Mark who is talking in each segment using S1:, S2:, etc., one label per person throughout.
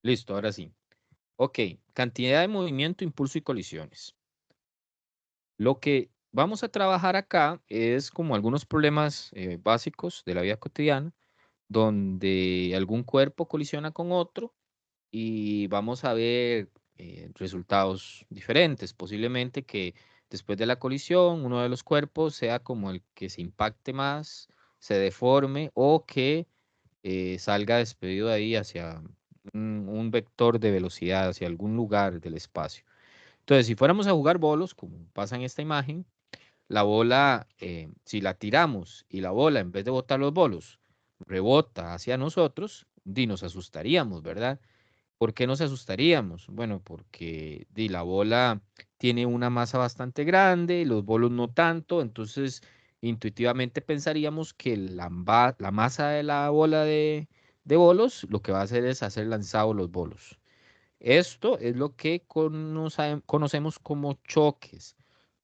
S1: Listo, ahora sí. Ok, cantidad de movimiento, impulso y colisiones. Lo que vamos a trabajar acá es como algunos problemas básicos de la vida cotidiana, donde algún cuerpo colisiona con otro y vamos a ver resultados diferentes. Posiblemente que después de la colisión, uno de los cuerpos sea como el que se impacte más, se deforme o que salga despedido de ahí hacia un vector de velocidad, hacia algún lugar del espacio. Entonces, si fuéramos a jugar bolos, como pasa en esta imagen, la bola, si la tiramos y la bola, en vez de botar los bolos, rebota hacia nosotros, nos asustaríamos, ¿verdad? ¿Por qué nos asustaríamos? Bueno, porque la bola tiene una masa bastante grande, los bolos no tanto, entonces intuitivamente pensaríamos que la masa de la bola de bolos lo que va a hacer es hacer lanzados los bolos. Esto es lo que conocemos como choques.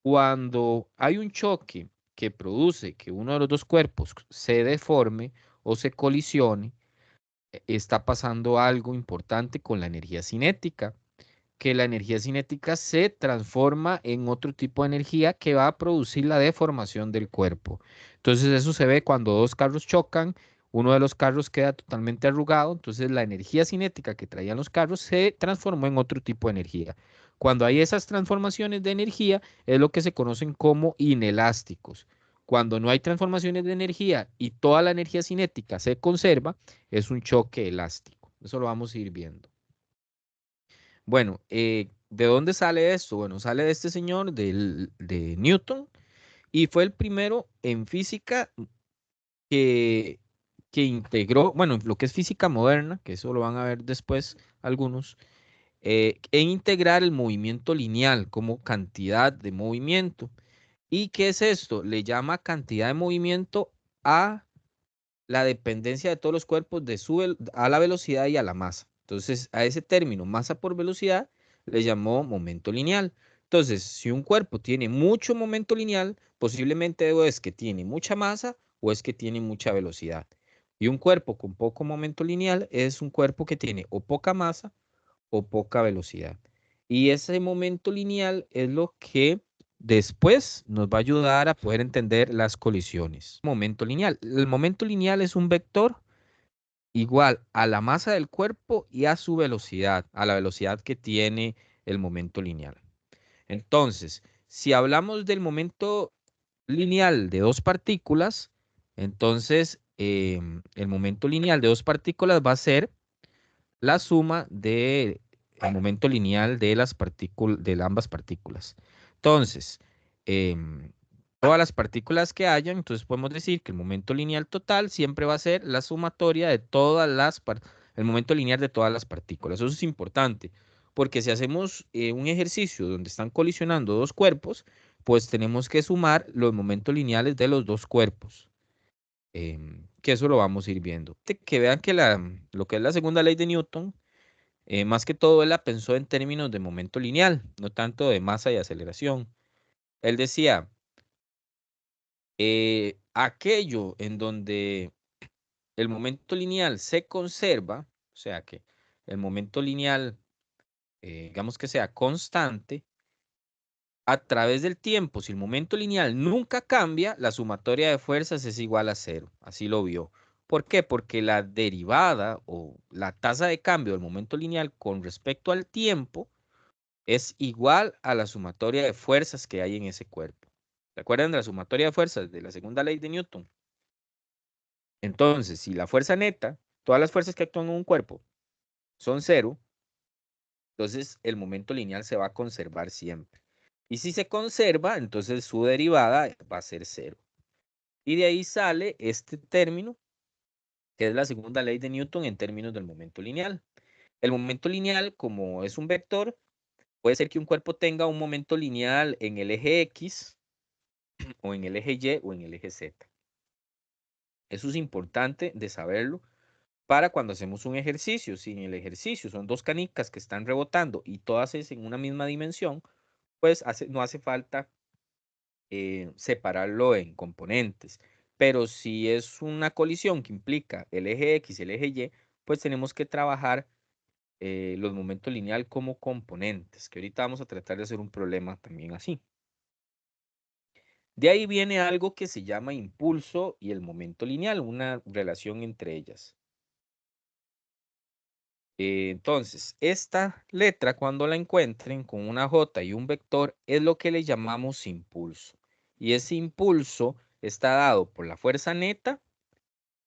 S1: Cuando hay un choque que produce que uno de los dos cuerpos se deforme o se colisione, está pasando algo importante con la energía cinética, que la energía cinética se transforma en otro tipo de energía que va a producir la deformación del cuerpo. Entonces eso se ve cuando dos carros chocan, uno de los carros queda totalmente arrugado, entonces la energía cinética que traían los carros se transformó en otro tipo de energía. Cuando hay esas transformaciones de energía es lo que se conocen como inelásticos. Cuando no hay transformaciones de energía y toda la energía cinética se conserva, es un choque elástico. Eso lo vamos a ir viendo. Bueno, ¿de dónde sale esto? Bueno, sale de este señor, de Newton, y fue el primero en física que, que integró, bueno, lo que es física moderna, que eso lo van a ver después algunos, en integrar el movimiento lineal como cantidad de movimiento. ¿Y qué es esto? Le llama cantidad de movimiento a la dependencia de todos los cuerpos a la velocidad y a la masa. Entonces, a ese término, masa por velocidad, le llamó momento lineal. Entonces, si un cuerpo tiene mucho momento lineal, posiblemente o es que tiene mucha masa o es que tiene mucha velocidad. Y un cuerpo con poco momento lineal es un cuerpo que tiene o poca masa o poca velocidad. Y ese momento lineal es lo que después nos va a ayudar a poder entender las colisiones. Momento lineal. El momento lineal es un vector igual a la masa del cuerpo y a su velocidad, a la velocidad que tiene el momento lineal. Entonces, si hablamos del momento lineal de dos partículas, entonces el momento lineal de dos partículas va a ser la suma del momento lineal de las partículas, de ambas partículas. Entonces, todas las partículas que hayan, entonces podemos decir que el momento lineal total siempre va a ser la sumatoria de todas el momento lineal de todas las partículas. Eso es importante, porque si hacemos un ejercicio donde están colisionando dos cuerpos, pues tenemos que sumar los momentos lineales de los dos cuerpos. Que eso lo vamos a ir viendo. Que vean que lo que es la segunda ley de Newton, más que todo, él la pensó en términos de momento lineal, no tanto de masa y aceleración. Él decía, aquello en donde el momento lineal se conserva, o sea que el momento lineal, digamos que sea constante, a través del tiempo, si el momento lineal nunca cambia, la sumatoria de fuerzas es igual a cero. Así lo vio. ¿Por qué? Porque la derivada o la tasa de cambio del momento lineal con respecto al tiempo es igual a la sumatoria de fuerzas que hay en ese cuerpo. ¿Se acuerdan de la sumatoria de fuerzas de la segunda ley de Newton? Entonces, si la fuerza neta, todas las fuerzas que actúan en un cuerpo son cero, entonces el momento lineal se va a conservar siempre. Y si se conserva, entonces su derivada va a ser cero. Y de ahí sale este término, que es la segunda ley de Newton en términos del momento lineal. El momento lineal, como es un vector, puede ser que un cuerpo tenga un momento lineal en el eje X, o en el eje Y, o en el eje Z. Eso es importante de saberlo para cuando hacemos un ejercicio. Si en el ejercicio son dos canicas que están rebotando y todas es en una misma dimensión, pues no hace falta separarlo en componentes. Pero si es una colisión que implica el eje X y el eje Y, pues tenemos que trabajar los momentos lineal como componentes, que ahorita vamos a tratar de hacer un problema también así. De ahí viene algo que se llama impulso y el momento lineal, una relación entre ellas. Entonces, esta letra, cuando la encuentren con una J y un vector, es lo que le llamamos impulso. Y ese impulso está dado por la fuerza neta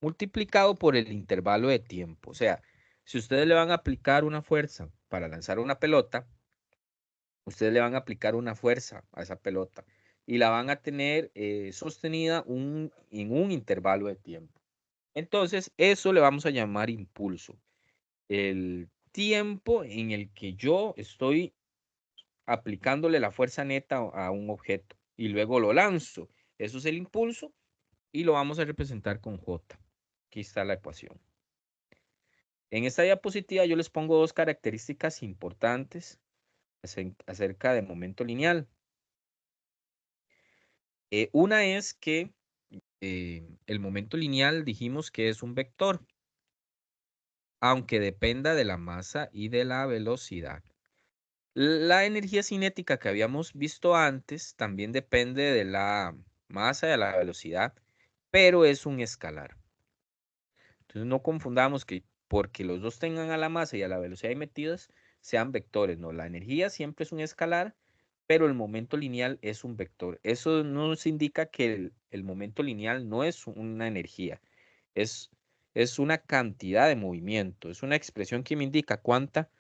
S1: multiplicado por el intervalo de tiempo. O sea, si ustedes le van a aplicar una fuerza para lanzar una pelota, ustedes le van a aplicar una fuerza a esa pelota y la van a tener sostenida en un intervalo de tiempo. Entonces, eso le vamos a llamar impulso. El tiempo en el que yo estoy aplicándole la fuerza neta a un objeto y luego lo lanzo. Eso es el impulso y lo vamos a representar con J. Aquí está la ecuación. En esta diapositiva yo les pongo dos características importantes acerca de momento lineal. Una es que el momento lineal dijimos que es un vector, aunque dependa de la masa y de la velocidad. La energía cinética que habíamos visto antes también depende de la masa y de la velocidad, pero es un escalar. Entonces no confundamos que porque los dos tengan a la masa y a la velocidad ahí metidas, sean vectores. No, la energía siempre es un escalar, pero el momento lineal es un vector. Eso nos indica que el momento lineal no es una energía, es, es una cantidad de movimiento, es una expresión que me indica cuánta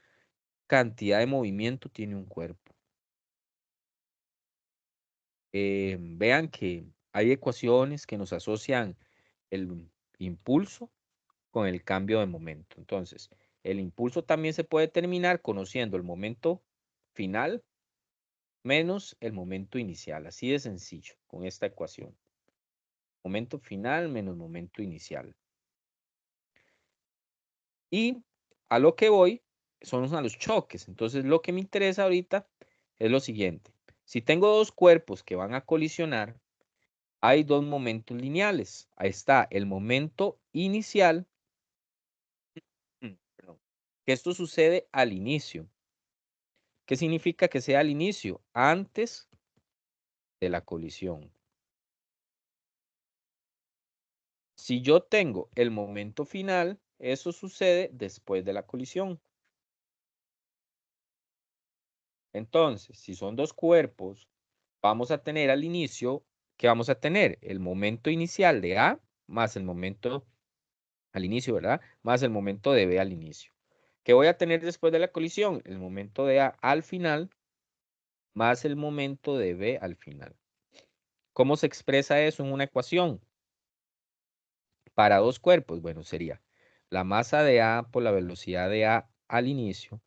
S1: cantidad de movimiento tiene un cuerpo. Vean que hay ecuaciones que nos asocian el impulso con el cambio de momento. Entonces, el impulso también se puede determinar conociendo el momento final menos el momento inicial. Así de sencillo con esta ecuación. Momento final menos momento inicial. Y a lo que voy son a los choques. Entonces, lo que me interesa ahorita es lo siguiente. Si tengo dos cuerpos que van a colisionar, hay dos momentos lineales. Ahí está el momento inicial, perdón, que esto sucede al inicio. ¿Qué significa que sea al inicio? Antes de la colisión. Si yo tengo el momento final, eso sucede después de la colisión. Entonces, si son dos cuerpos, vamos a tener al inicio, ¿qué vamos a tener? El momento inicial de A más el momento al inicio, ¿verdad? Más el momento de B al inicio. ¿Qué voy a tener después de la colisión? El momento de A al final más el momento de B al final. ¿Cómo se expresa eso en una ecuación? Para dos cuerpos, bueno, sería la masa de A por la velocidad de A al inicio,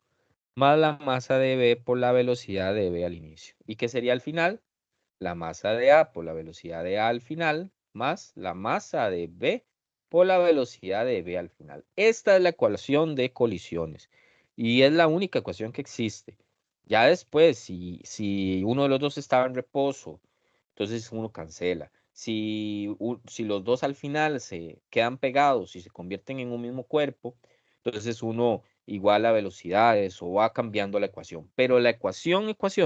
S1: más la masa de B por la velocidad de B al inicio. ¿Y qué sería al final? La masa de A por la velocidad de A al final, más la masa de B por la velocidad de B al final. Esta es la ecuación de colisiones y es la única ecuación que existe. Ya después, si uno de los dos estaba en reposo, entonces uno cancela. Si los dos al final se quedan pegados y se convierten en un mismo cuerpo, entonces uno iguala velocidades o va cambiando la ecuación. Pero la ecuación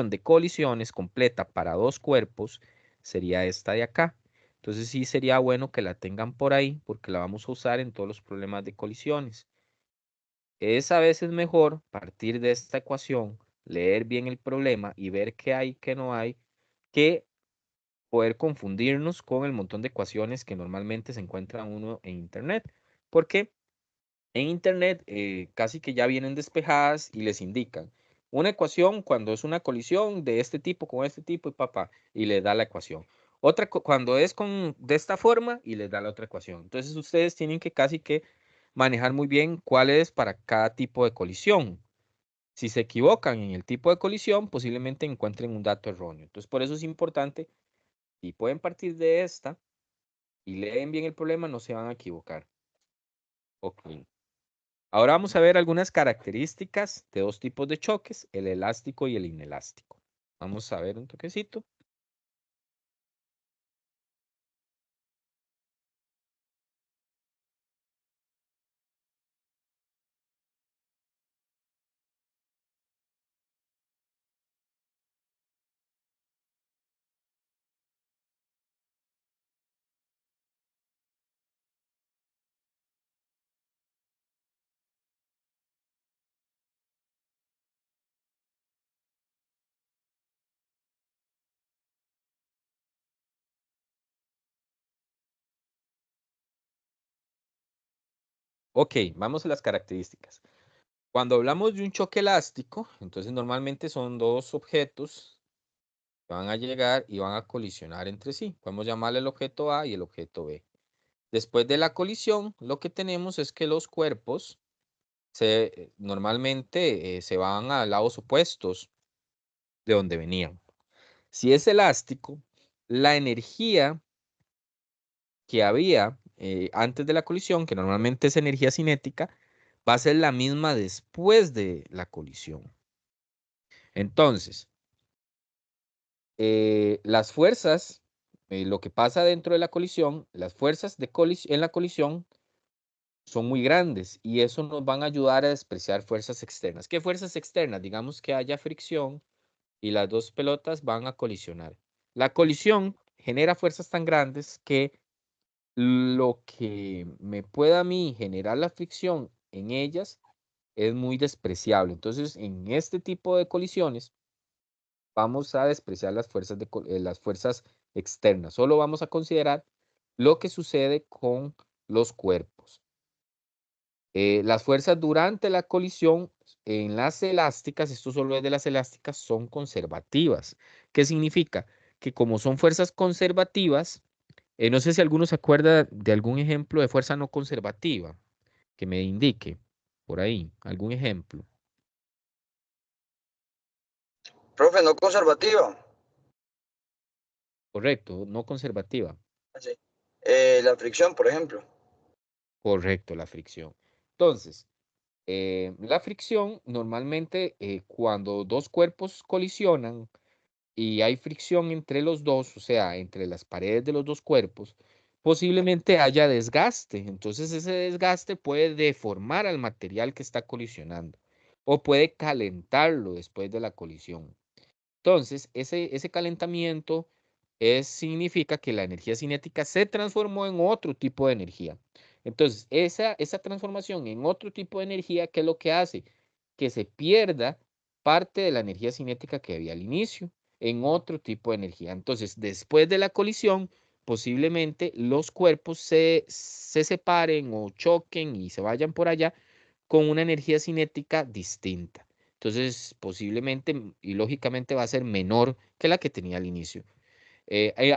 S1: de colisiones completa para dos cuerpos sería esta de acá. Entonces sí sería bueno que la tengan por ahí porque la vamos a usar en todos los problemas de colisiones. Es a veces mejor partir de esta ecuación, leer bien el problema y ver qué hay, qué no hay, que poder confundirnos con el montón de ecuaciones que normalmente se encuentran uno en Internet. Porque en Internet casi que ya vienen despejadas y les indican una ecuación cuando es una colisión de este tipo con este tipo y papá, y le da la ecuación. Otra cuando es de esta forma y les da la otra ecuación. Entonces ustedes tienen que casi que manejar muy bien cuál es para cada tipo de colisión. Si se equivocan en el tipo de colisión, posiblemente encuentren un dato erróneo. Entonces por eso es importante, si pueden partir de esta y leen bien el problema, no se van a equivocar. Ok. Ahora vamos a ver algunas características de dos tipos de choques, el elástico y el inelástico. Vamos a ver un toquecito. Ok, vamos a las características. Cuando hablamos de un choque elástico, entonces normalmente son dos objetos que van a llegar y van a colisionar entre sí. Podemos llamarle el objeto A y el objeto B. Después de la colisión, lo que tenemos es que los cuerpos normalmente se van a lados opuestos de donde venían. Si es elástico, la energía que había antes de la colisión, que normalmente es energía cinética, va a ser la misma después de la colisión. Entonces, las fuerzas, lo que pasa dentro de la colisión, las fuerzas en la colisión son muy grandes y eso nos van a ayudar a despreciar fuerzas externas. ¿Qué fuerzas externas? Digamos que haya fricción y las dos pelotas van a colisionar. La colisión genera fuerzas tan grandes que lo que me pueda a mí generar la fricción en ellas es muy despreciable. Entonces, en este tipo de colisiones, vamos a despreciar las fuerzas externas. Solo vamos a considerar lo que sucede con los cuerpos. Las fuerzas durante la colisión en las elásticas, esto solo es de las elásticas, son conservativas. ¿Qué significa? Que como son fuerzas conservativas, no sé si alguno se acuerda de algún ejemplo de fuerza no conservativa que me indique por ahí, algún ejemplo.
S2: Profe, no conservativa.
S1: Correcto, no conservativa.
S2: Así. La fricción, por ejemplo.
S1: Correcto, la fricción. Entonces, la fricción normalmente cuando dos cuerpos colisionan y hay fricción entre los dos, o sea, entre las paredes de los dos cuerpos, posiblemente haya desgaste. Entonces ese desgaste puede deformar al material que está colisionando o puede calentarlo después de la colisión. Entonces, ese calentamiento significa que la energía cinética se transformó en otro tipo de energía. Entonces, esa transformación en otro tipo de energía, ¿qué es lo que hace? Que se pierda parte de la energía cinética que había al inicio en otro tipo de energía. Entonces, después de la colisión, posiblemente los cuerpos se separen o choquen y se vayan por allá con una energía cinética distinta. Entonces, posiblemente y lógicamente va a ser menor que la que tenía al inicio.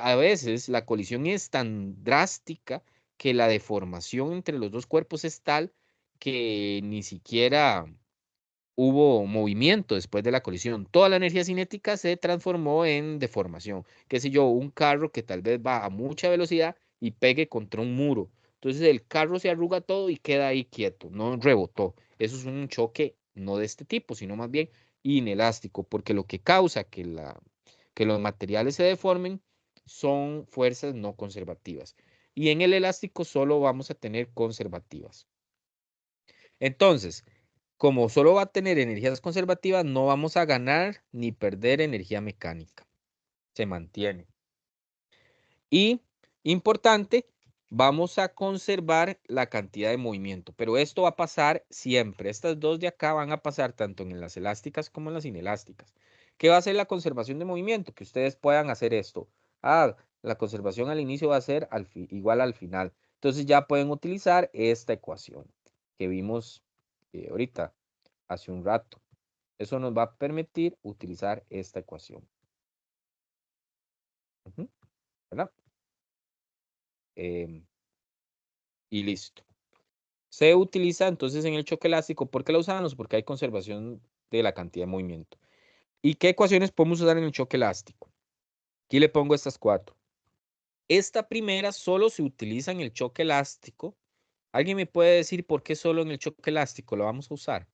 S1: A veces la colisión es tan drástica que la deformación entre los dos cuerpos es tal que ni siquiera hubo movimiento después de la colisión. Toda la energía cinética se transformó en deformación. Qué sé yo, un carro que tal vez va a mucha velocidad y pegue contra un muro. Entonces el carro se arruga todo y queda ahí quieto, no rebotó. Eso es un choque no de este tipo, sino más bien inelástico, porque lo que causa que los materiales se deformen son fuerzas no conservativas. Y en el elástico solo vamos a tener conservativas. Entonces, como solo va a tener energías conservativas, no vamos a ganar ni perder energía mecánica. Se mantiene. Y, importante, vamos a conservar la cantidad de movimiento. Pero esto va a pasar siempre. Estas dos de acá van a pasar tanto en las elásticas como en las inelásticas. ¿Qué va a ser la conservación de movimiento? Que ustedes puedan hacer esto. La conservación al inicio va a ser igual al final. Entonces ya pueden utilizar esta ecuación que vimos ahorita, hace un rato. Eso nos va a permitir utilizar esta ecuación. ¿Verdad? Em, y listo. Se utiliza entonces en el choque elástico. ¿Por qué la usamos? Porque hay conservación de la cantidad de movimiento. ¿Y qué ecuaciones podemos usar en el choque elástico? Aquí le pongo estas cuatro. Esta primera solo se utiliza en el choque elástico. ¿Alguien me puede decir por qué solo en el choque elástico lo vamos a usar?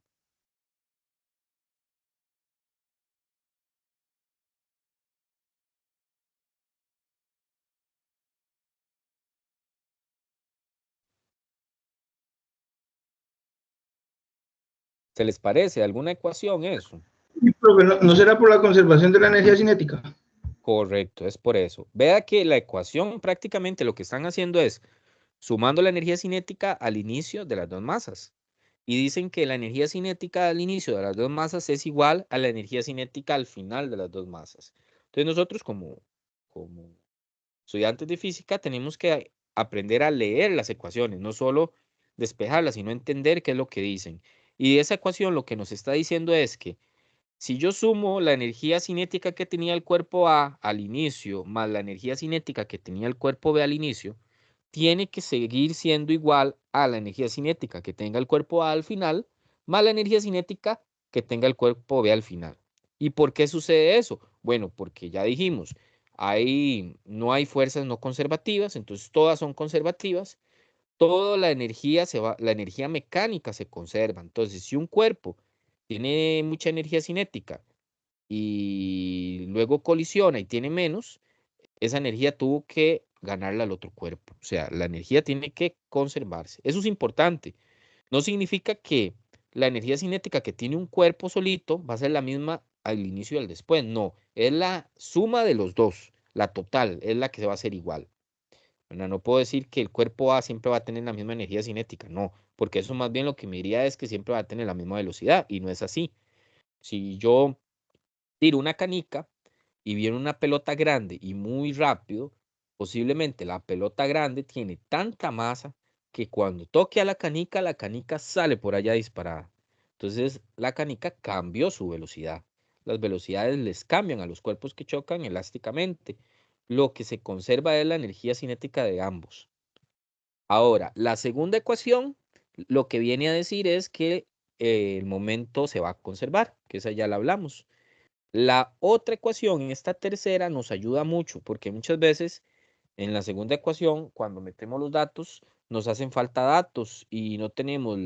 S1: ¿Se les parece alguna ecuación eso?
S3: Profe, ¿no será por la conservación de la energía cinética?
S1: Correcto, es por eso. Vea que la ecuación prácticamente lo que están haciendo es sumando la energía cinética al inicio de las dos masas. Y dicen que la energía cinética al inicio de las dos masas es igual a la energía cinética al final de las dos masas. Entonces nosotros como estudiantes de física tenemos que aprender a leer las ecuaciones, no solo despejarla, sino entender qué es lo que dicen. Y esa ecuación lo que nos está diciendo es que si yo sumo la energía cinética que tenía el cuerpo A al inicio más la energía cinética que tenía el cuerpo B al inicio, tiene que seguir siendo igual a la energía cinética que tenga el cuerpo A al final, más la energía cinética que tenga el cuerpo B al final. ¿Y por qué sucede eso? Bueno, porque ya dijimos, no hay fuerzas no conservativas, entonces todas son conservativas, toda la energía la energía mecánica se conserva. Entonces, si un cuerpo tiene mucha energía cinética y luego colisiona y tiene menos, esa energía tuvo que ganarla al otro cuerpo. O sea, la energía tiene que conservarse. Eso es importante. No significa que la energía cinética que tiene un cuerpo solito va a ser la misma al inicio y al después. No, es la suma de los dos. La total es la que se va a hacer igual. ¿Verdad? No puedo decir que el cuerpo A siempre va a tener la misma energía cinética. No, porque eso más bien lo que me diría es que siempre va a tener la misma velocidad y no es así. Si yo tiro una canica y viene una pelota grande y muy rápido, posiblemente la pelota grande tiene tanta masa que cuando toque a la canica sale por allá disparada. Entonces la canica cambió su velocidad. Las velocidades les cambian a los cuerpos que chocan elásticamente. Lo que se conserva es la energía cinética de ambos. Ahora, la segunda ecuación lo que viene a decir es que el momento se va a conservar, que esa ya la hablamos. La otra ecuación, en esta tercera, nos ayuda mucho porque muchas veces en la segunda ecuación, cuando metemos los datos, nos hacen falta datos y no tenemos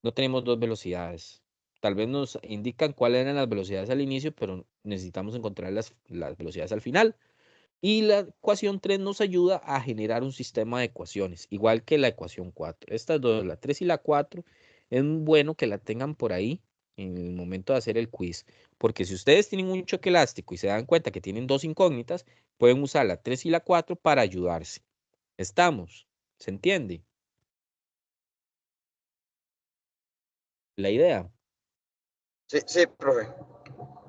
S1: dos velocidades. Tal vez nos indican cuáles eran las velocidades al inicio, pero necesitamos encontrar las velocidades al final. Y la ecuación 3 nos ayuda a generar un sistema de ecuaciones, igual que la ecuación 4. Estas dos, la 3 y la 4, es bueno que la tengan por ahí en el momento de hacer el quiz, porque si ustedes tienen un choque elástico y se dan cuenta que tienen dos incógnitas, pueden usar la 3 y la 4 para ayudarse. ¿Estamos? ¿Se entiende la idea?
S2: Sí, sí, profe.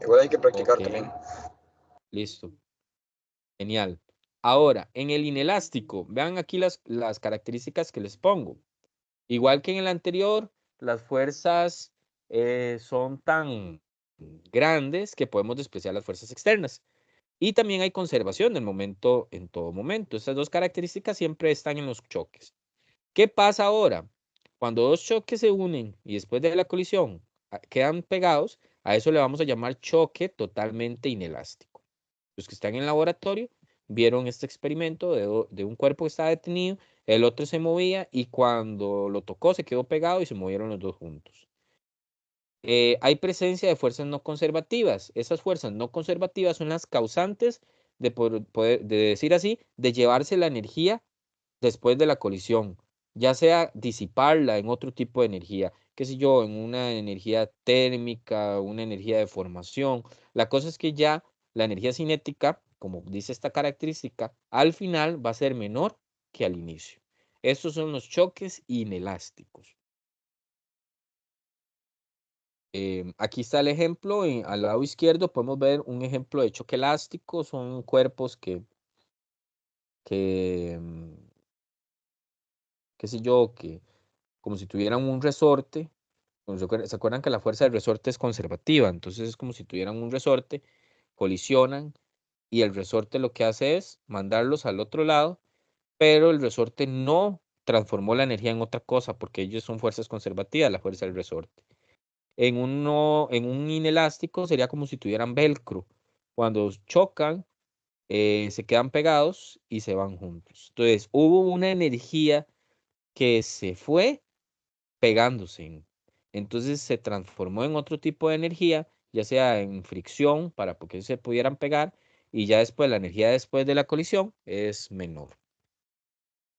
S2: Igual hay que practicar
S1: Ok,
S2: también.
S1: listo. Genial. Ahora, en el inelástico, vean aquí las características que les pongo. Igual que en el anterior, las fuerzas son tan grandes que podemos despreciar las fuerzas externas. Y también hay conservación del momento en todo momento. Estas dos características siempre están en los choques. ¿Qué pasa ahora? Cuando dos choques se unen y después de la colisión quedan pegados, a eso le vamos a llamar choque totalmente inelástico. Los que están en el laboratorio vieron este experimento de un cuerpo que estaba detenido, el otro se movía y cuando lo tocó se quedó pegado y se movieron los dos juntos. Hay presencia de fuerzas no conservativas. Esas fuerzas no conservativas son las causantes de decir así, de llevarse la energía después de la colisión, ya sea disiparla en otro tipo de energía, qué sé yo, en una energía térmica, una energía de formación. La cosa es que ya la energía cinética, como dice esta característica, al final va a ser menor que al inicio. Estos son los choques inelásticos. Aquí está el ejemplo, al lado izquierdo podemos ver un ejemplo de choque elástico, son cuerpos que qué sé yo, que como si tuvieran un resorte. ¿Se acuerdan que la fuerza del resorte es conservativa? Entonces es como si tuvieran un resorte, colisionan y el resorte lo que hace es mandarlos al otro lado, pero el resorte no transformó la energía en otra cosa porque ellos son fuerzas conservativas, la fuerza del resorte. En un inelástico sería como si tuvieran velcro. Cuando chocan, se quedan pegados y se van juntos. Entonces hubo una energía que se fue pegándose. Entonces se transformó en otro tipo de energía, ya sea en fricción para que se pudieran pegar y ya después la energía después de la colisión es menor.